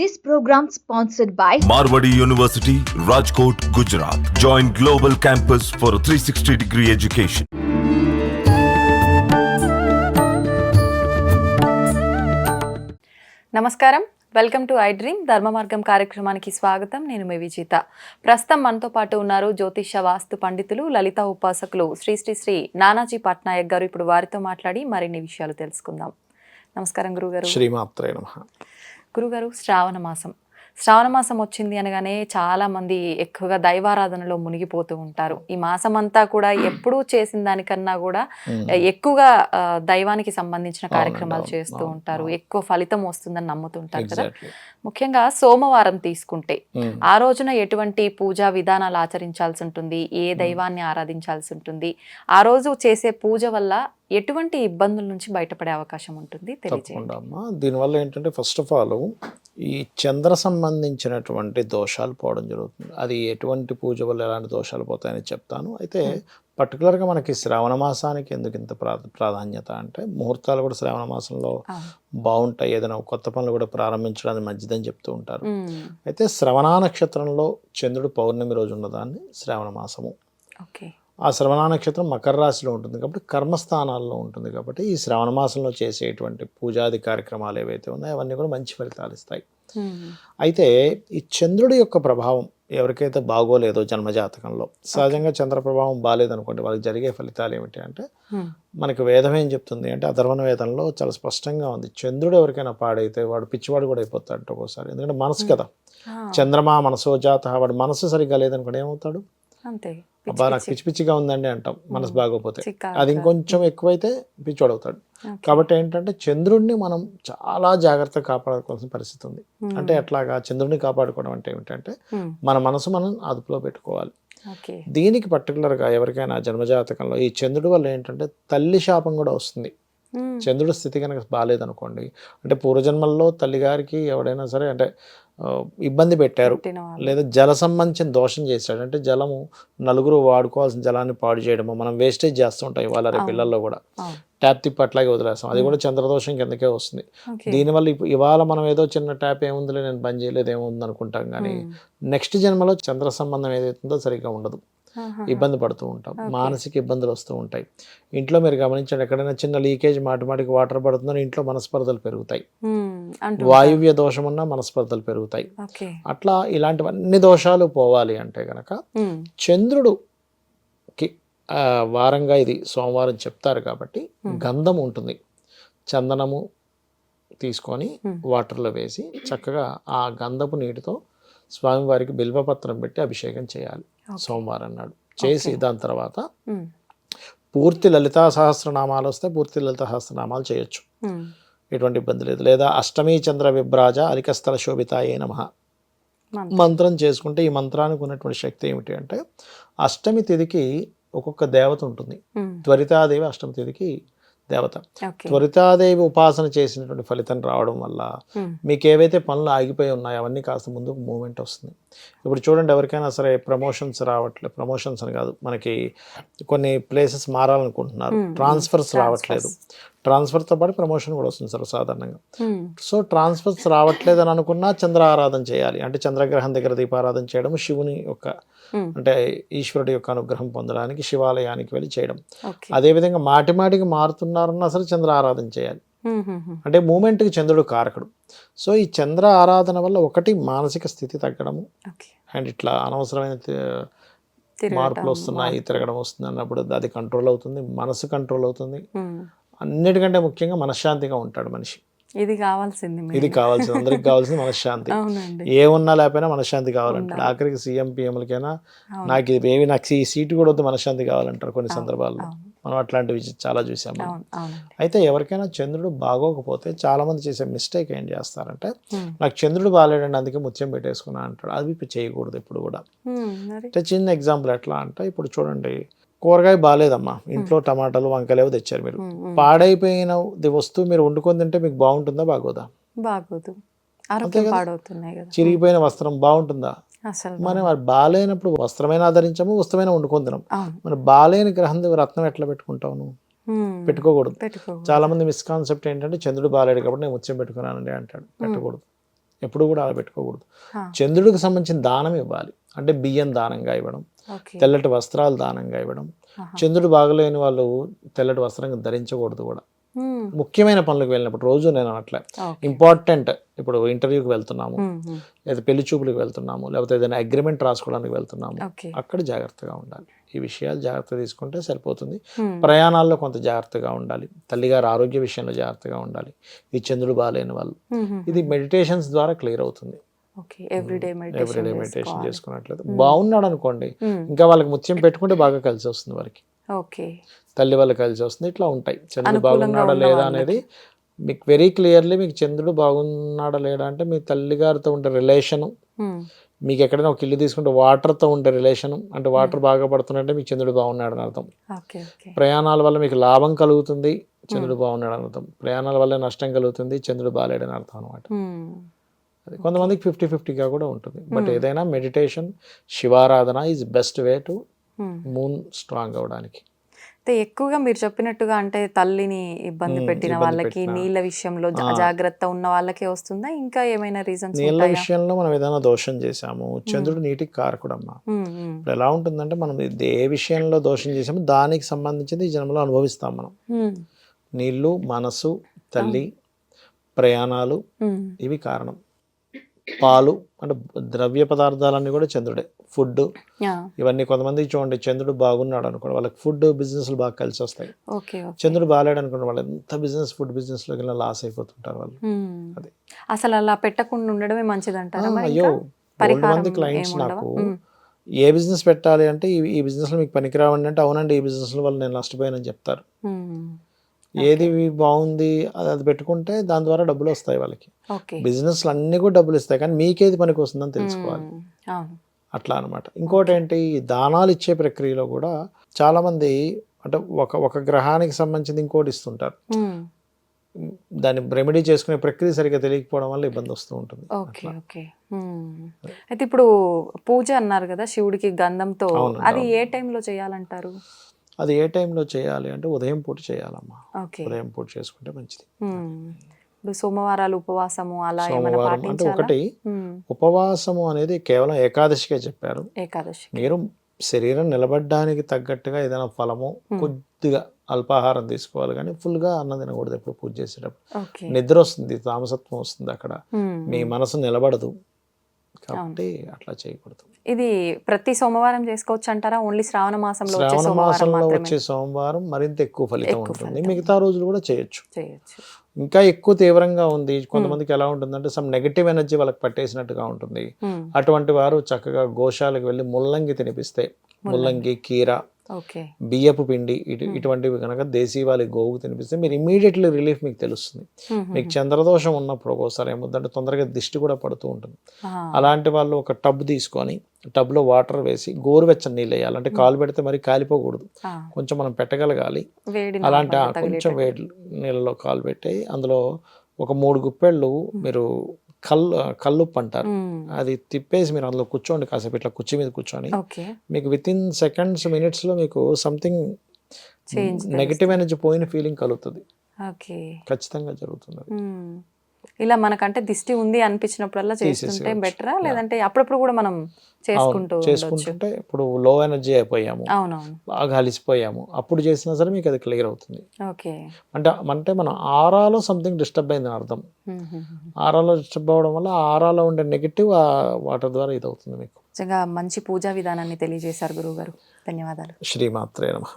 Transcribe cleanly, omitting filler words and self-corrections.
This program sponsored by Marwadi University, Rajkot, Gujarat. Join Global Campus for a 360-degree education. నమస్కారం, welcome to I dream ధర్మ మార్గం కార్యక్రమానికి స్వాగతం. నేను మీ విజిత. ప్రస్తుతం మనతో పాటు ఉన్నారు జ్యోతిష వాస్తు పండితులు, లలిత ఉపాసకులు శ్రీ శ్రీ శ్రీ నానాజీ పట్నాయక్ గారు. ఇప్పుడు వారితో మాట్లాడి మరిన్ని విషయాలు తెలుసుకుందాం. నమస్కారం గురుగారు. శ్రీమాత్రే నమః. గురుగారు, శ్రావణ మాసం వచ్చింది అనగానే చాలా మంది ఎక్కువగా దైవారాధనలో మునిగిపోతూ ఉంటారు. ఈ మాసం అంతా కూడా ఎప్పుడూ చేసిన దానికన్నా కూడా ఎక్కువగా దైవానికి సంబంధించిన కార్యక్రమాలు చేస్తూ ఉంటారు. ఎక్కువ ఫలితం వస్తుందని నమ్ముతుంటారు కదా. ముఖ్యంగా సోమవారం తీసుకుంటే ఆ రోజున ఎటువంటి పూజా విధానాలు ఆచరించాల్సి ఉంటుంది, ఏ దైవాన్ని ఆరాధించాల్సి ఉంటుంది, ఆ రోజు చేసే పూజ వల్ల ఎటువంటి ఇబ్బందుల నుంచి బయటపడే అవకాశం ఉంటుంది తెలియజేయండి. దీనివల్ల ఏంటంటే ఫస్ట్ ఆఫ్ ఆల్ ఈ చంద్ర సంబంధించినటువంటి దోషాలు పోవడం జరుగుతుంది. అది ఎటువంటి పూజ వల్ల ఎలాంటి దోషాలు పోతాయని చెప్తాను. అయితే పర్టికులర్గా మనకి శ్రావణ మాసానికి ఎందుకు ఇంత ప్రాధాన్యత అంటే ముహూర్తాలు కూడా శ్రావణ మాసంలో బాగుంటాయి. ఏదైనా కొత్త పనులు కూడా ప్రారంభించడానికి మంచిదని చెప్తూ ఉంటారు. అయితే శ్రవణ నక్షత్రంలో చంద్రుడు పౌర్ణమి రోజు ఉన్నదాన్ని శ్రావణ మాసము. ఆ శ్రవణ నక్షత్రం మకర రాశిలో ఉంటుంది కాబట్టి కర్మస్థానాల్లో ఉంటుంది కాబట్టి ఈ శ్రావణ మాసంలో చేసేటువంటి పూజాది కార్యక్రమాలు ఏవైతే ఉన్నాయో అవన్నీ కూడా మంచి ఫలితాలు ఇస్తాయి. అయితే ఈ చంద్రుడి యొక్క ప్రభావం ఎవరికైతే బాగోలేదో జన్మజాతకంలో, సహజంగా చంద్ర ప్రభావం బాగాలేదనుకోండి, వాళ్ళకి జరిగే ఫలితాలు ఏమిటి అంటే మనకి వేదం ఏం చెప్తుంది అంటే అథర్వణ వేదంలో చాలా స్పష్టంగా ఉంది. చంద్రుడు ఎవరికైనా పాడైతే వాడు పిచ్చివాడు కూడా అయిపోతాడు ఒక్కోసారి. ఎందుకంటే మనసు కదా, చంద్రమా మనసో జాత, వాడు మనసు సరిగ్గా లేదనుకోండి ఏమవుతాడు, అబ్బా నాకు పిచ్చి పిచ్చిగా ఉందండి అంటాం మనసు బాగోపోతే. అది ఇంకొంచెం ఎక్కువైతే పిచ్చోడవుతాడు. కాబట్టి ఏంటంటే చంద్రుడిని మనం చాలా జాగ్రత్తగా కాపాడుకోవాల్సిన పరిస్థితి ఉంది. అంటే ఎట్లాగా చంద్రుడిని కాపాడుకోవడం అంటే ఏమిటంటే మన మనసు మనం అదుపులో పెట్టుకోవాలి. దీనికి పర్టికులర్గా ఎవరికైనా జన్మజాతకంలో ఈ చంద్రుడి వల్ల ఏంటంటే తల్లి శాపం కూడా వస్తుంది. చంద్రుడి స్థితి కనుక బాగాలేదనుకోండి, అంటే పూర్వజన్మల్లో తల్లిగారికి ఎవడైనా సరే అంటే ఇబ్బంది పెట్టారు, లేదా జల సంబంధించిన దోషం చేశాడు అంటే జలము నలుగురు వాడుకోవాల్సిన జలాన్ని పాడు చేయడము, మనం వేస్టేజ్ చేస్తూ ఉంటాం ఇవాళ రేపు పిల్లల్లో కూడా, ట్యాప్ తిప్పి అట్లాగే వదిలేస్తాం, అది కూడా చంద్రదోషం కిందకే వస్తుంది. దీనివల్ల ఇవాళ మనం ఏదో చిన్న ట్యాప్ ఏముందిలే నేను బంద్ చేయలేదు ఏముంది అనుకుంటాం, కానీ నెక్స్ట్ జన్మలో చంద్ర సంబంధం ఏదైతుందో సరిగ్గా ఉండదు, ఇబ్బంది పడుతూ ఉంటాం, మానసిక ఇబ్బందులు వస్తూ ఉంటాయి. ఇంట్లో మీరు గమనించండి, ఎక్కడైనా చిన్న లీకేజ్ మాటిమాటికి వాటర్ పడుతుందని ఇంట్లో మనస్పర్ధలు పెరుగుతాయి, వాయువ్య దోషం ఉన్న మనస్పర్ధలు పెరుగుతాయి. అట్లా ఇలాంటివన్నీ దోషాలు పోవాలి అంటే గనక చంద్రుడుకి వారంగా ఇది సోమవారం చెప్తారు కాబట్టి గంధం ఉంటుంది, చందనము తీసుకొని వాటర్లో వేసి చక్కగా ఆ గంధపు నీటితో స్వామివారికి బిల్వపత్రం పెట్టి అభిషేకం చేయాలి సోమవారం నాడు. చేసి దాని తర్వాత పూర్తి లలితా సహస్రనామాలు వస్తే పూర్తి లలితా సహస్రనామాలు చేయొచ్చు, ఎటువంటి ఇబ్బంది లేదు. లేదా అష్టమీ చంద్ర విభ్రాజ అరికస్థల శోభితాయే నమః మంత్రం చేసుకుంటే, ఈ మంత్రానికి ఉన్నటువంటి శక్తి ఏమిటి అంటే అష్టమి తిథికి ఒక్కొక్క దేవత ఉంటుంది. త్వరితాదేవి అష్టమి తిథికి దేవత. త్వరితాదేవి ఉపాసన చేసినటువంటి ఫలితం రావడం వల్ల మీకు ఏవైతే పనులు ఆగిపోయి ఉన్నాయో అవన్నీ కాస్త ముందుకు మూమెంట్ వస్తుంది. ఇప్పుడు చూడండి, ఎవరికైనా సరే ప్రమోషన్స్ రావట్లేదు, ప్రమోషన్స్ అని కాదు, మనకి కొన్ని ప్లేసెస్ మారాలనుకుంటున్నారు, ట్రాన్స్ఫర్స్ రావట్లేదు, ట్రాన్స్ఫర్తో పాటు ప్రమోషన్ కూడా వస్తుంది సర్వసాధారణంగా. సో ట్రాన్స్ఫర్స్ రావట్లేదు అని అనుకున్నా చంద్ర ఆరాధన చేయాలి. అంటే చంద్రగ్రహం దగ్గర దీపారాధన చేయడం, శివుని యొక్క అంటే ఈశ్వరుడి యొక్క అనుగ్రహం పొందడానికి శివాలయానికి వెళ్ళి చేయడం. అదేవిధంగా మాటిమాటికి మారుతున్నారన్నా సరే చంద్ర ఆరాధన చేయాలి. అంటే మూమెంట్కి చంద్రుడు కారకుడు. సో ఈ చంద్ర ఆరాధన వల్ల ఒకటి మానసిక స్థితి తగ్గడము, అండ్ ఇట్లా అనవసరమైన మార్పులు వస్తున్నాయి, తిరగడం వస్తుంది అన్నప్పుడు అది కంట్రోల్ అవుతుంది, మనసు కంట్రోల్ అవుతుంది. అన్నిటికంటే ముఖ్యంగా మనశ్శాంతిగా ఉంటాడు మనిషి. ఇది కావాల్సింది, అందరికి కావాల్సింది మనశ్శాంతి. ఏమున్నా లేకపోయినా మనశ్శాంతి కావాలంటాడు. ఆఖరికి సీఎం పిఎంలకైనా నాకు ఇది నాకు ఈ సీటు కూడా వద్దు మనశ్శాంతి కావాలంటారు కొన్ని సందర్భాల్లో. మనం అట్లాంటివి చాలా చూసాము. అయితే ఎవరికైనా చంద్రుడు బాగోకపోతే చాలా మంది చేసే మిస్టేక్ ఏం చేస్తారంటే, నాకు చంద్రుడు బాగాలేడండి అందుకే ముత్యం పెట్టేసుకున్నా అంటాడు. అది చేయకూడదు ఎప్పుడు కూడా. అంటే చిన్న ఎగ్జాంపుల్ ఎట్లా అంటే, ఇప్పుడు చూడండి, కూరగాయ బాగాలేదమ్మా, ఇంట్లో టమాటాలు వంకాయలు తెచ్చారు, మీరు పాడైపోయిన వస్తువు మీరు వండుకొని తింటే మీకు బాగుంటుందా బాగోదా? బాగోదు. చిరిగిపోయిన వస్త్రం బాగుంటుందా? మనం బాగాలేనప్పుడు వస్త్రమైనా ధరించాము, వస్త్రమైనా వండుకొని తినాం. మన బాగాలేని గ్రహం రత్నం ఎట్లా పెట్టుకుంటావు నువ్వు? పెట్టుకోకూడదు. చాలా మంది మిస్కాన్సెప్ట్ ఏంటంటే చంద్రుడు బాగాలేడు కాబట్టి నేను ముత్యం పెట్టుకున్నానండి అంటాడు. పెట్టకూడదు. ఎప్పుడు కూడా అలా పెట్టుకోకూడదు. ఆ. చంద్రుడికి సంబంధించిన దానం ఇవ్వాలి, అంటే బియ్యం దానంగా ఇవ్వడం, ఓకే. తెల్లటి వస్త్రాలు దానంగా ఇవ్వడం. ఆహా. చంద్రుడు బాగలేని వాళ్ళు తెల్లటి వస్త్రం ధరించకూడదు కూడా. మ్మ్. ముఖ్యమైన పనులకు వెళ్ళినప్పుడు రోజు నేను అట్లా ఓకే. ఇంపార్టెంట్, ఇప్పుడు ఇంటర్వ్యూకి వెళ్తున్నాము, మ్మ్. లేదా పెళ్లి చూపులకు వెళ్తున్నాము, లేకపోతే ఏదైనా అగ్రిమెంట్ రాసుకోవడానికి వెళ్తున్నాము, ఓకే. అక్కడ జాగ్రత్తగా ఉండాలి. ఈ విషయాలు జాగ్రత్త తీసుకుంటే సరిపోతుంది. మ్మ్. ప్రయాణాల్లో కొంత జాగ్రత్తగా ఉండాలి, తల్లిగారు ఆరోగ్య విషయంలో జాగ్రత్తగా ఉండాలి. ఈ చంద్రుడు బాగాలేని వాళ్ళు, మ్మ్. ఇది మెడిటేషన్స్ ద్వారా క్లియర్ అవుతుంది. Okay. Everyday everyday meditation meditation చేసుకున్నట్లయితే బాగున్నాడు అనుకోండి, ఇంకా వాళ్ళకి ముత్యం పెట్టుకుంటే బాగా కలిసి వస్తుంది వారికి, ఓకే. తల్లి వాళ్ళకి కలిసి వస్తుంది. ఇట్లా ఉంటాయి. చంద్రుడు అనుకూలంగా బాగున్నాడా ఉన్న లేదా వాళ్ళకి. అనేది మీకు వెరీ క్లియర్లీ, మీకు చంద్రుడు బాగున్నాడా లేదా అంటే మీ తల్లిగారితో ఉండే రిలేషను, మ్మ్. మీకు ఎక్కడైనా ఒక ఇల్లు తీసుకుంటే వాటర్తో ఉండే రిలేషను, అంటే వాటర్ బాగా పడుతున్నట్టే మీకు చంద్రుడు బాగున్నాడని అర్థం. ఓకే. ఓకే. ప్రయాణాల వల్ల మీకు లాభం కలుగుతుంది, చంద్రుడు బాగున్నాడని అర్థం. ప్రయాణాల వల్ల నష్టం కలుగుతుంది, చంద్రుడు బాగాలేడని అర్థం అనమాట. మ్మ్. అది కొంతమందికి 50-50గా కూడా ఉంటుంది. బట్ ఏదైనా మెడిటేషన్, శివారాధన is best way to hmm. Moon strong అవడానికి. అయితే ఎక్కువగా మీరు చెప్పినట్టుగా అంటే తల్లిని ఇబ్బంది పెట్టిన ఇబ్బంది వాళ్ళకి, పెట్టిన. నీళ్ళ విషయంలో అజాగ్రత్త ఉన్న వాళ్ళకే వస్తుందా, ఇంకా ఏమైనా రీజన్స్ నీళ్ళ ఉంటాయా? విషయంలో మనం ఏదైనా దోషం చేశాము, చంద్రుడు నీటికి కారకుడమ్మా. మ్మ్. మ్మ్. ఇప్పుడు ఎలా ఉంటుందంటే మనం ఏ విషయంలో దోషం చేసామో దానికి సంబంధించింది ఈ జన్మలో అనుభవిస్తాం మనం. మ్మ్. నీళ్ళు, మనసు, తల్లి, ప్రయాణాలు, మ్మ్. ఇవి కారణం. పాలు అంటే ద్రవ్య పదార్థాలన్నీ కూడా చంద్రుడే. Food, yeah. ఇవన్నీ కొంతమందికి చూడండి, చంద్రుడు బాగున్నాడు అనుకోండి వాళ్ళకి ఫుడ్ బిజినెస్లు బాగా కలిసి వస్తాయి. ఓకే. ఓకే. చంద్రుడు బాగాలేడు అనుకోండి వాళ్ళు ఎంత ఫుడ్ బిజినెస్లోకి వెళ్ళినా లాస్ అయిపోతుంటారు వాళ్ళు. మ్మ్. అది. అసలు అలా పెట్టకుండా ఉండడమే మంచిదంటారా మరి? అయ్యో, ఇంకా బోల్డ్ పరిహారం మంది క్లయింట్స్ ఏముండవా? నాకు మ్మ్. ఏ బిజినెస్ పెట్టాలి అంటే ఈ బిజినెస్లో మీకు పనికిరావండి అంటే అవునండి ఈ బిజినెస్ల వల్ల నేను నష్టపోయానని చెప్తారు. మ్మ్. ఏది బాగుంది అది పెట్టుకుంటే దాని ద్వారా డబ్బులు వస్తాయి వాళ్ళకి. ఓకే. బిజినెస్లు అన్నీ కూడా డబ్బులు ఇస్తాయి, కానీ మీకేది పనికి వస్తుందని తెలుసుకోవాలి. మ్మ్. అవును. అట్లా అనమాట. ఇంకోటి ఏంటి, ఈ దానాలు ఇచ్చే ప్రక్రియలో కూడా చాలామంది అంటే ఒక గ్రహానికి సంబంధించింది ఇంకోటి ఇస్తుంటారు. మ్మ్. దాన్ని రెమెడీ చేసుకునే ప్రక్రియ సరిగ్గా తెలియకపోవడం వల్ల ఇబ్బంది వస్తూ ఉంటుంది. ఓకే. ఓకే. మ్మ్. అయితే ఇప్పుడు పూజ అన్నారు కదా శివుడికి గంధంతో, అవును, అది ఏ టైంలో చేయాలంటారు? అది ఏ టైంలో చేయాలి అంటే ఉదయం పూట చేయాలమ్మా. ఓకే. ఉదయం పూట చేసుకుంటే మంచిది. మ్మ్. ఇప్పుడు సోమవారాలు ఉపవాసము అలా ఏమైనా సోమవారం అంటే పాటించాలా? ఒకటి, మ్మ్. ఉపవాసము అనేది కేవలం ఏకాదశికే చెప్పారు. ఏకాదశి. మీరు శరీరం నిలబడడానికి తగ్గట్టుగా ఏదైనా ఫలము, కొద్దిగా అల్పాహారం తీసుకోవాలి, కానీ ఫుల్గా అన్నం తినకూడదు ఎప్పుడు పూజ చేసేటప్పుడు. ఓకే. నిద్ర వస్తుంది, తామసత్వం వస్తుంది అక్కడ, మ్మ్. మీ మనసు నిలబడదు, కాబట్టి అట్లా చేయకూడదు. ఇది ప్రతి సోమవారం చేసుకోవచ్చు అంటారా? ఓన్లీ శ్రావణ మాసంలో వచ్చే శ్రావణ సోమవారం మాసంలో మాత్రమే వచ్చే సోమవారం మరింత ఎక్కువ ఫలితం ఎక్కువ ఉంటుంది, ఫలితం. మిగతా రోజులు కూడా చేయొచ్చు. చేయొచ్చు. ఇంకా ఎక్కువ తీవ్రంగా ఉంది కొంతమందికి ఎలా ఉంటుందంటే సమ్ నెగటివ్ ఎనర్జీ వాళ్ళకి పట్టేసినట్టుగా ఉంటుంది. మ్మ్. అటువంటి వారు చక్కగా గోశాలకు వెళ్ళి ముల్లంగి తినిపిస్తే, ముల్లంగి, కీర, ఓకే. బియ్యపు పిండి ఇటువంటివి కనుక దేశీవాలి గోవుకు తినిపిస్తే మీరు ఇమీడియట్లీ రిలీఫ్ మీకు తెలుస్తుంది. మ్మ్. మీకు చంద్రదోషం ఉన్నప్పుడు ఒక్కోసారి ఏముందంటే తొందరగా దిష్టి కూడా పడుతూ ఉంటుంది. ఆ. అలాంటి వాళ్ళు ఒక టబ్ తీసుకొని టబ్లో వాటర్ వేసి గోరువెచ్చని నీళ్ళు వేయాలి, అంటే కాలు పెడితే మరి కాలిపోకూడదు, ఆ. కొంచెం మనం పెట్టగలగాలి. వేడి అలాంటి నార్మల్గా కొంచెం తగిలేటట్టు. వేడి నీళ్ళలో కాలు పెట్టి అందులో ఒక 3 గుప్పెళ్ళు మీరు కల్లుప్పు అంటారు, మ్మ్. అది తిప్పేసి మీరు అందులో కూర్చోండి కాసేపు, ఇట్లా కుర్చీ మీద కూర్చొని ఓకే. మీకు విత్ ఇన్ సెకండ్స్, మినిట్స్లో మీకు సంథింగ్ చేంజ్ నెగిటివ్ ఎనర్జీ పోయిన ఫీలింగ్ కలుగుతుంది. ఓకే. ఖచ్చితంగా జరుగుతుంది అది. మ్మ్. ఇలా మనకంటే దిష్టి ఉంది అనిపించినప్పుడల్లా చేస్తుంటే తీసేసేయచ్చు. బెటరా, లేదంటే అప్పుడప్పుడు కూడా మనం చేసుకుంటూ ఉండొచ్చు? చేసుకుంటుంటే ఇప్పుడు లో ఎనర్జీ అయిపోయాము, అవునవును. బాగా అలిసిపోయాము, అప్పుడు చేసినా సరే మీకు అది క్లియర్ అవుతుంది. ఓకే. అంటే మన ఆరాలో సంథింగ్ డిస్టర్బ్ అయిందని అర్థం. మ్మ్. ఆరాలో డిస్టర్బ్ అవ్వడం వల్ల ఆ ఆరాలో ఉండే నెగిటివ్ ఆ వాటర్ ద్వారా ఇది అవుతుంది మీకు. నిజంగా మంచి పూజా విధానాన్ని తెలియజేశారు గురువు గారు. ధన్యవాదాలు. శ్రీమాత్రే నమః.